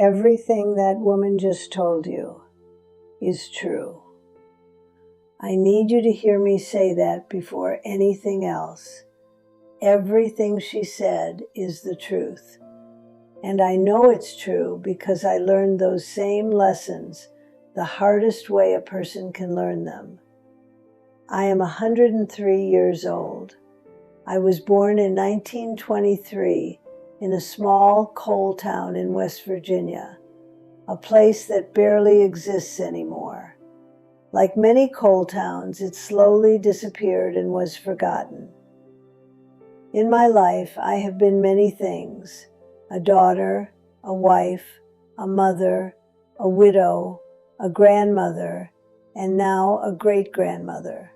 Everything that woman just told you is true. I need you to hear me say that before anything else. Everything she said is the truth. And I know it's true because I learned those same lessons the hardest way a person can learn them. I am 103 years old. I was born in 1923 in a small coal town in West Virginia, a place that barely exists anymore. Like many coal towns, it slowly disappeared and was forgotten. In my life, I have been many things: a daughter, a wife, a mother, a widow, a grandmother, and now a great-grandmother.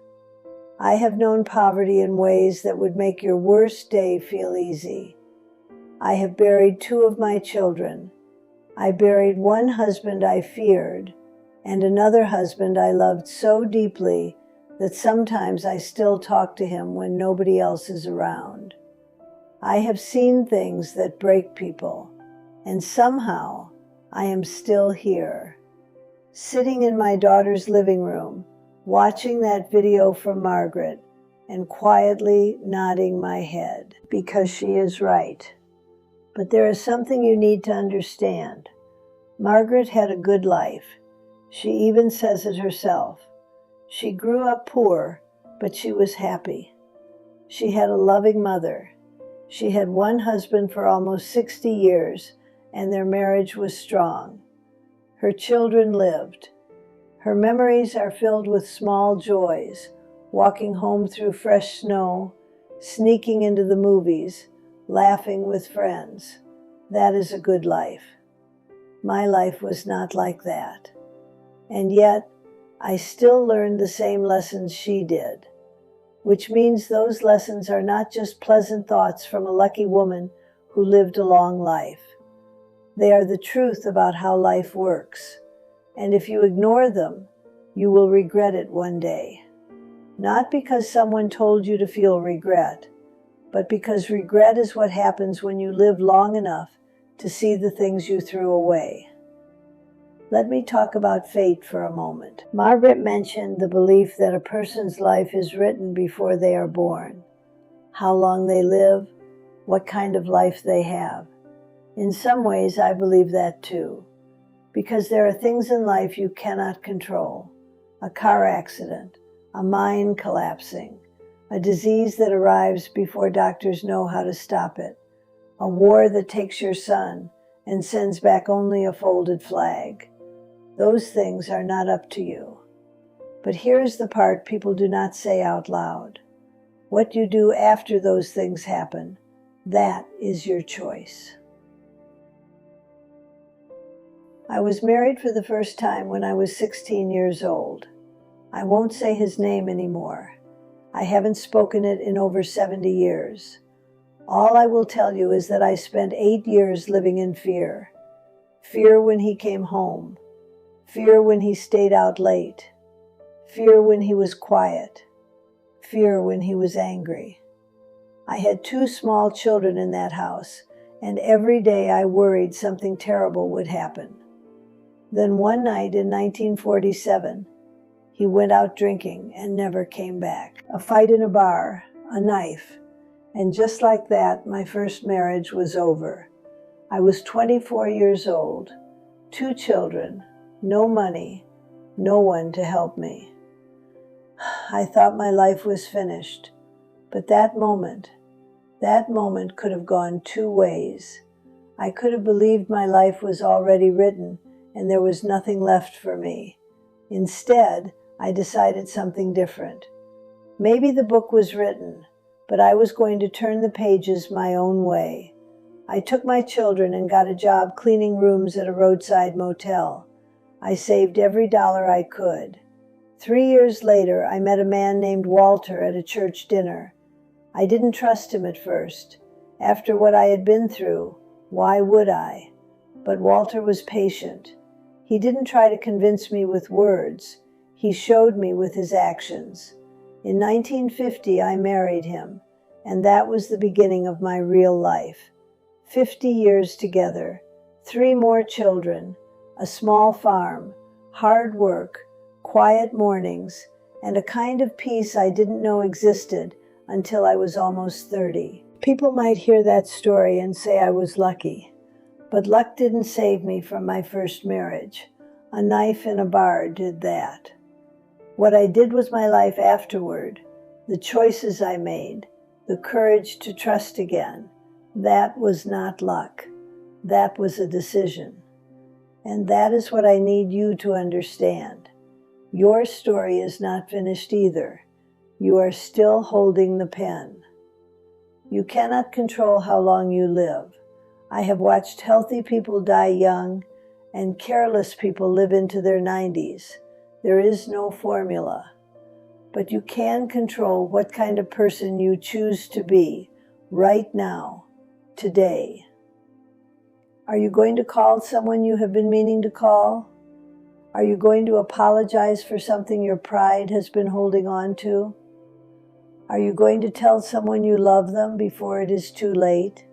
I have known poverty in ways that would make your worst day feel easy. I have buried 2 of my children. I buried one husband I feared, and another husband I loved so deeply that sometimes I still talk to him when nobody else is around. I have seen things that break people, and somehow I am still here, sitting in my daughter's living room, watching that video from Margaret, and quietly nodding my head, because she is right. But there is something you need to understand. Margaret had a good life. She even says it herself. She grew up poor, but she was happy. She had a loving mother. She had one husband for almost 60 years, and their marriage was strong. Her children lived. Her memories are filled with small joys: walking home through fresh snow, sneaking into the movies, laughing with friends. That is a good life. My life was not like that. And yet, I still learned the same lessons she did, which means those lessons are not just pleasant thoughts from a lucky woman who lived a long life. They are the truth about how life works. And if you ignore them, you will regret it one day. Not because someone told you to feel regret, but because regret is what happens when you live long enough to see the things you threw away. Let me talk about fate for a moment. Margaret mentioned the belief that a person's life is written before they are born. How long they live, what kind of life they have. In some ways, I believe that too, because there are things in life you cannot control. A car accident, a mine collapsing, a disease that arrives before doctors know how to stop it, a war that takes your son and sends back only a folded flag. Those things are not up to you. But here's the part people do not say out loud. What you do after those things happen, that is your choice. I was married for the first time when I was 16 years old. I won't say his name anymore. I haven't spoken it in over 70 years. All I will tell you is that I spent 8 years living in fear. Fear when he came home. Fear when he stayed out late. Fear when he was quiet. Fear when he was angry. I had 2 small children in that house, and every day I worried something terrible would happen. Then one night in 1947, he went out drinking and never came back. A fight in a bar, a knife, and just like that, my first marriage was over. I was 24 years old, 2 children, no money, no one to help me. I thought my life was finished, but that moment could have gone 2 ways. I could have believed my life was already written and there was nothing left for me. Instead, I decided something different. Maybe the book was written, but I was going to turn the pages my own way. I took my children and got a job cleaning rooms at a roadside motel. I saved every dollar I could. 3 years later, I met a man named Walter at a church dinner. I didn't trust him at first. After what I had been through, why would I? But Walter was patient. He didn't try to convince me with words. He showed me with his actions. In 1950, I married him, and that was the beginning of my real life. 50 years together, 3 more children, a small farm, hard work, quiet mornings, and a kind of peace I didn't know existed until I was almost 30. People might hear that story and say I was lucky, but luck didn't save me from my first marriage. A knife in a bar did that. What I did with my life afterward, the choices I made, the courage to trust again, that was not luck. That was a decision. And that is what I need you to understand. Your story is not finished either. You are still holding the pen. You cannot control how long you live. I have watched healthy people die young and careless people live into their 90s. There is no formula. But you can control what kind of person you choose to be right now, today. Are you going to call someone you have been meaning to call? Are you going to apologize for something your pride has been holding on to? Are you going to tell someone you love them before it is too late?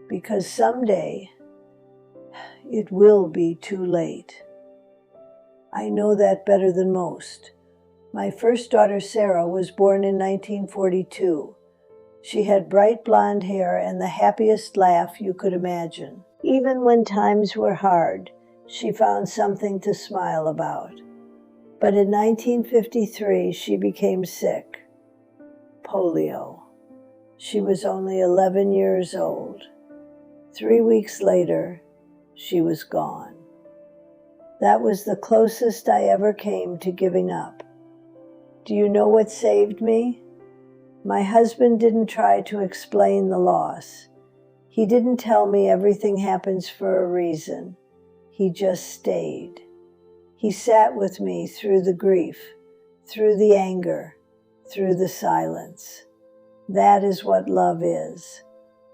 Because someday it will be too late. I know that better than most. My first daughter, Sarah, was born in 1942. She had bright blonde hair and the happiest laugh you could imagine. Even when times were hard, she found something to smile about. But in 1953, she became sick. Polio. She was only 11 years old. 3 weeks later, she was gone. That was the closest I ever came to giving up. Do you know what saved me? My husband didn't try to explain the loss. He didn't tell me everything happens for a reason. He just stayed. He sat with me through the grief, through the anger, through the silence. That is what love is.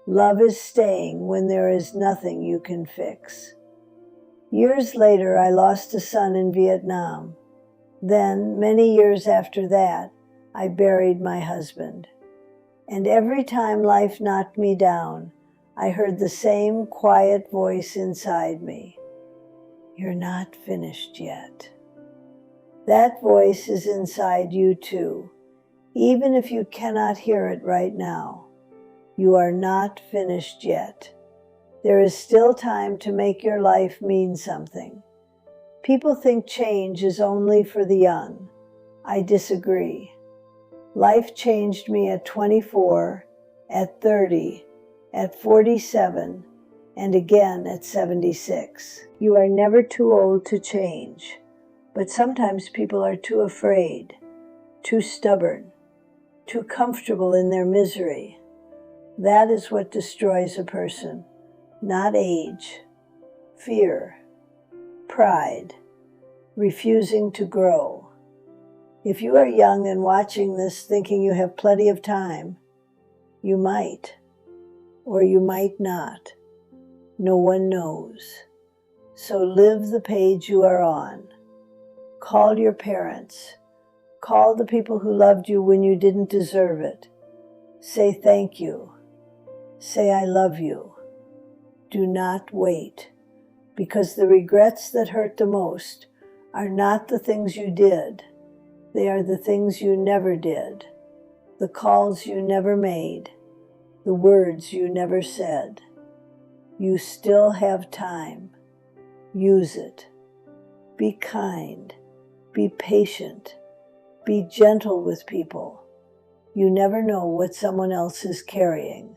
Love is staying when there is nothing you can fix. Years later, I lost a son in Vietnam. Then, many years after that, I buried my husband. And every time life knocked me down, I heard the same quiet voice inside me. You're not finished yet. That voice is inside you too, even if you cannot hear it right now. You are not finished yet. There is still time to make your life mean something. People think change is only for the young. I disagree. Life changed me at 24, at 30, at 47, and again at 76. You are never too old to change, but sometimes people are too afraid, too stubborn, too comfortable in their misery. That is what destroys a person, not age, fear, pride, refusing to grow. If you are young and watching this thinking you have plenty of time, you might, or you might not. No one knows. So live the page you are on. Call your parents. Call the people who loved you when you didn't deserve it. Say thank you. Say I love you. Do not wait, because the regrets that hurt the most are not the things you did. They are the things you never did, the calls you never made, the words you never said. You still have time. Use it. Be kind. Be patient. Be gentle with people. You never know what someone else is carrying.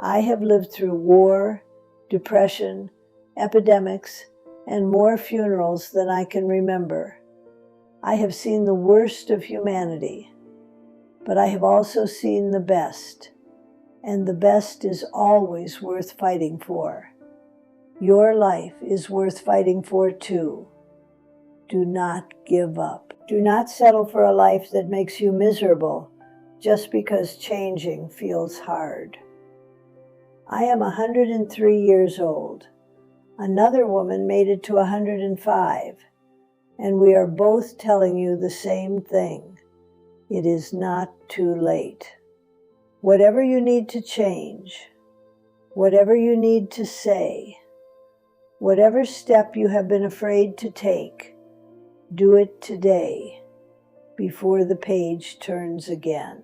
I have lived through war, depression, epidemics, and more funerals than I can remember. I have seen the worst of humanity, but I have also seen the best, and the best is always worth fighting for. Your life is worth fighting for too. Do not give up. Do not settle for a life that makes you miserable just because changing feels hard. I am 103 years old. Another woman made it to 105, and we are both telling you the same thing. It is not too late. Whatever you need to change, whatever you need to say, Whatever step you have been afraid to take, do it today before the page turns again.